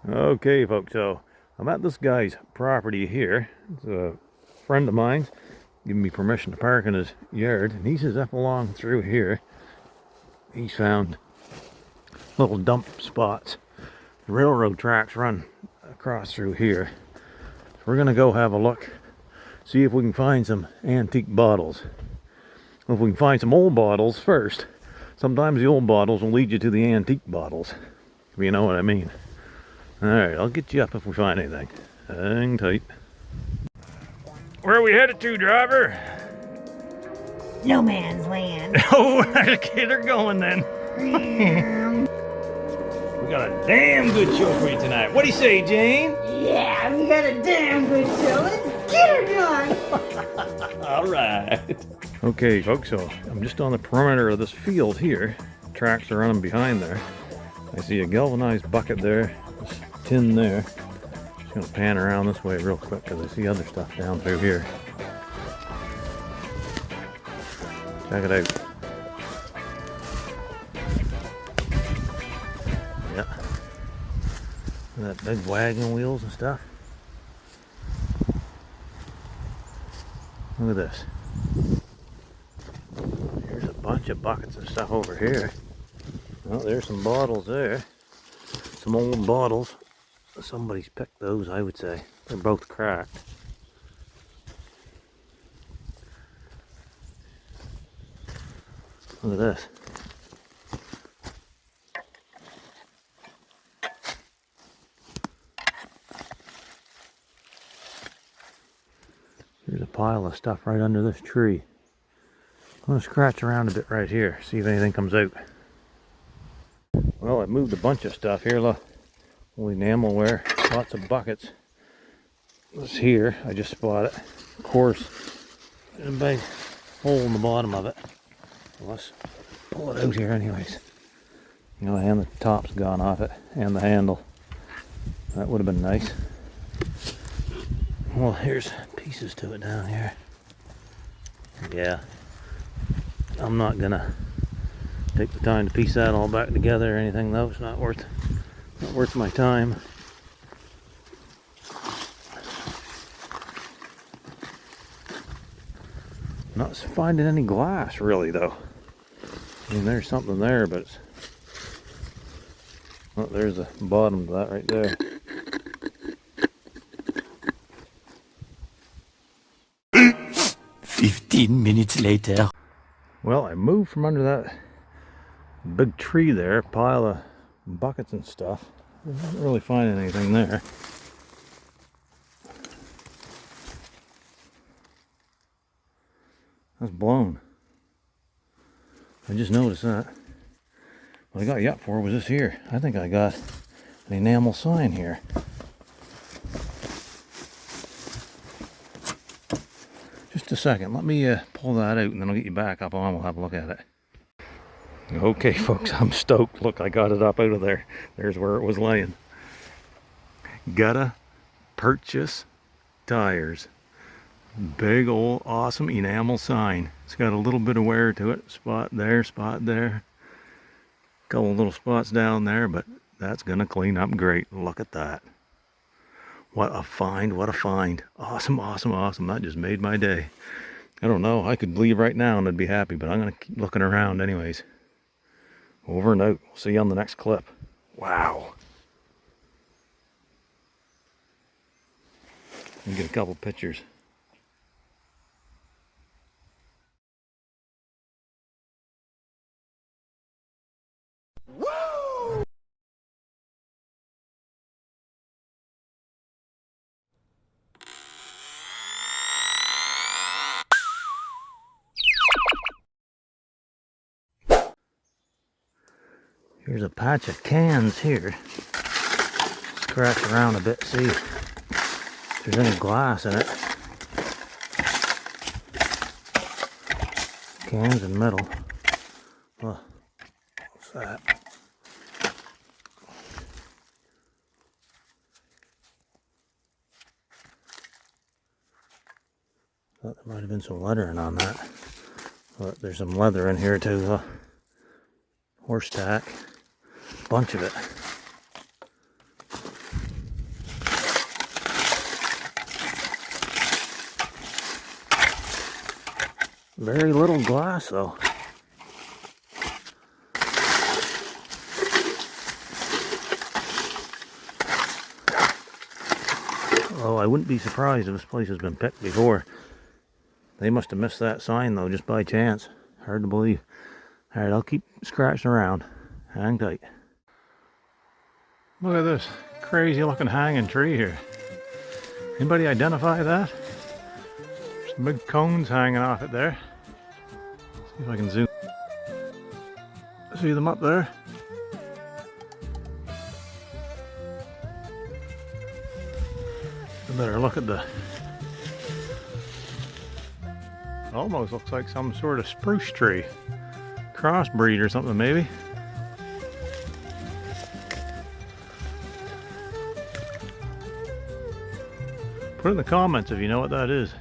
Okay, folks, so I'm at this guy's property here. It's a friend of mine's giving me permission to park in his yard, and he says up along through here he's found little dump spots. The railroad tracks run across through here. So we're gonna go have a look, see if we can find some antique bottles. If we can find some old bottles first. Sometimes the old bottles will lead you to the antique bottles, if you know what I mean. Alright, I'll get you up if we find anything. Hang tight. Where are we headed to, driver? No man's land. Oh, okay, they're going then. We got a damn good show for you tonight. What do you say, Jane? Yeah, we got a damn good show. Let's get her done. Alright. Okay, folks, so I'm just on the perimeter of this field here. Tracks are running behind there. I see a galvanized bucket there, this tin there. Just gonna pan around this way real quick because I see other stuff down through here. Check it out. Yeah. That big wagon wheels and stuff. Look at this. There's a bunch of buckets and stuff over here. Well, there's some bottles there. Some old bottles. Somebody's picked those, I would say. They're both cracked. Look at this. There's a pile of stuff right under this tree. I'm going to scratch around a bit right here, see if anything comes out. Well, I moved a bunch of stuff here. Look, old enamelware, lots of buckets. This here, I just spotted. Of course, there's a big hole in the bottom of it. So let's pull it out here anyways. You know, and the top's gone off it, and the handle. That would have been nice. Well, here's pieces to it down here. Yeah. I'm not gonna take the time to piece that all back together or anything though. It's not worth my time. Not finding any glass really though. I mean, there's something there, but it's, well, there's the bottom to that right there. Minutes later. Well, I moved from under that big tree there, pile of buckets and stuff. I didn't really find anything there. That's blown. I just noticed that. What I got you up for was this here. I think I got an enamel sign here. Just a second, let me pull that out and then I'll get you back up on. We'll have a look at it. Okay, folks, I'm stoked. Look, I got it up out of there. There's where it was laying. Gutta Percha Tires. Big old awesome enamel sign. It's got a little bit of wear to it. Spot there, spot there. Couple little spots down there, but that's gonna clean up great. Look at that. What a find, what a find. Awesome, awesome, awesome. That just made my day. I don't know, I could leave right now and I'd be happy, but I'm gonna keep looking around anyways. Over and out. See you on the next clip. Wow. Let me get a couple pictures. Here's a patch of cans here. Scratch around a bit, see if there's any glass in it. Cans and metal. Oh, what's that? Thought there might have been some lettering on that. But there's some leather in here too. Horse tack. Bunch of it. Very little glass though. Oh, I wouldn't be surprised if this place has been picked before. They must have missed that sign though, just by chance. Hard to believe. Alright, I'll keep scratching around. Hang tight. Look at this crazy looking hanging tree here. Anybody identify that? Some big cones hanging off it there. See if I can zoom. See them up there? I better look at the... Almost looks like some sort of spruce tree. Crossbreed or something maybe. Put in the comments if you know what that is.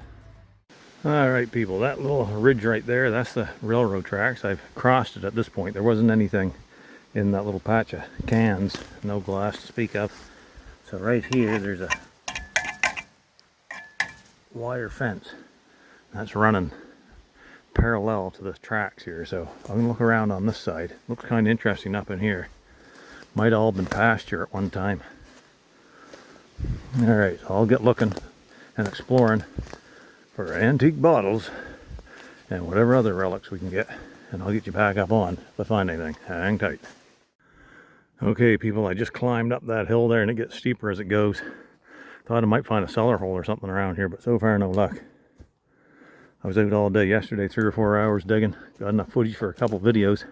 Alright people, that little ridge right there, that's the railroad tracks. I've crossed it at this point. There wasn't anything in that little patch of cans. No glass to speak of. So right here there's a wire fence. That's running parallel to the tracks here. So I'm going to look around on this side. Looks kind of interesting up in here. Might all been pasture at one time. Alright, so I'll get looking and exploring for antique bottles and whatever other relics we can get, and I'll get you back up on if I find anything. Hang tight. Okay people, I just climbed up that hill there and it gets steeper as it goes. Thought I might find a cellar hole or something around here, but so far no luck. I was out all day yesterday, 3 or 4 hours digging. Got enough footage for a couple videos.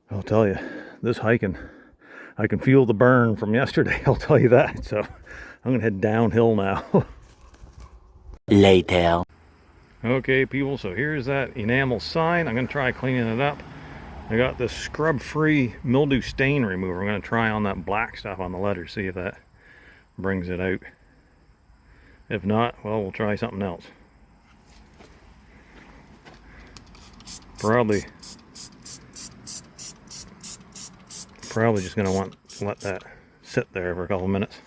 I'll tell you, this hiking, I can feel the burn from yesterday, I'll tell you that. So I'm gonna head downhill now. Later. Okay people, so here's that enamel sign. I'm gonna try cleaning it up. I got this scrub-free mildew stain remover. I'm gonna try on that black stuff on the letters, see if that brings it out. If not, well, we'll try something else. Probably just gonna want to let that sit there for a couple minutes.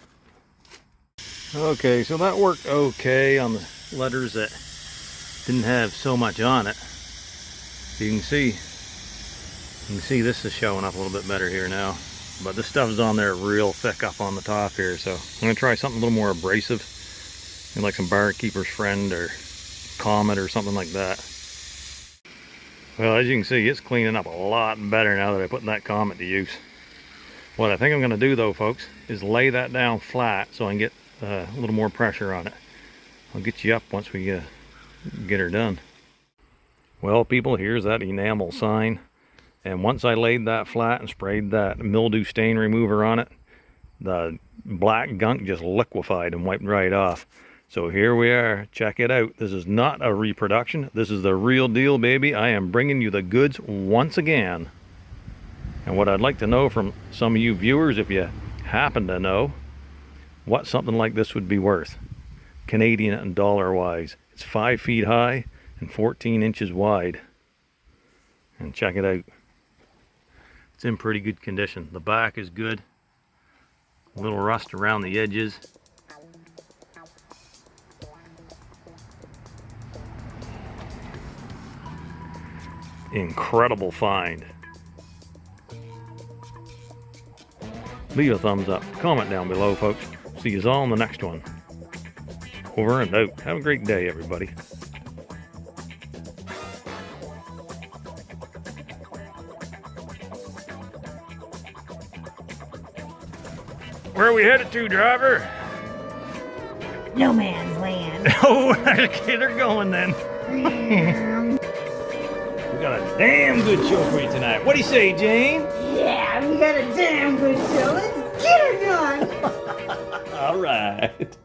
Okay, so that worked okay on the letters that didn't have so much on it. You can see this is showing up a little bit better here now, but this stuff's on there real thick up on the top here. So I'm gonna try something a little more abrasive, like some Barkeeper's Friend or Comet or something like that. Well, as you can see, it's cleaning up a lot better now that I put that Comet to use. What I think I'm gonna do though, folks, is lay that down flat so I can get a little more pressure on it. I'll get you up once we get her done. Well people, here's that enamel sign, and once I laid that flat and sprayed that mildew stain remover on it, the black gunk just liquefied and wiped right off. So here we are, check it out. This is not a reproduction, this is the real deal, baby. I am bringing you the goods once again. And what I'd like to know from some of you viewers, if you happen to know, what something like this would be worth, Canadian and dollar wise. It's 5 feet high and 14 inches wide. And check it out. It's in pretty good condition. The back is good. A little rust around the edges. Incredible find. Leave a thumbs up. Comment down below, folks. See you all in the next one. Over and out. Have a great day, everybody. Where are we headed to, driver? No man's land. Oh, okay, they're going then. We got a damn good show for you tonight. What do you say, Jane? Yeah, we got a damn good show. Let's get her done. All right.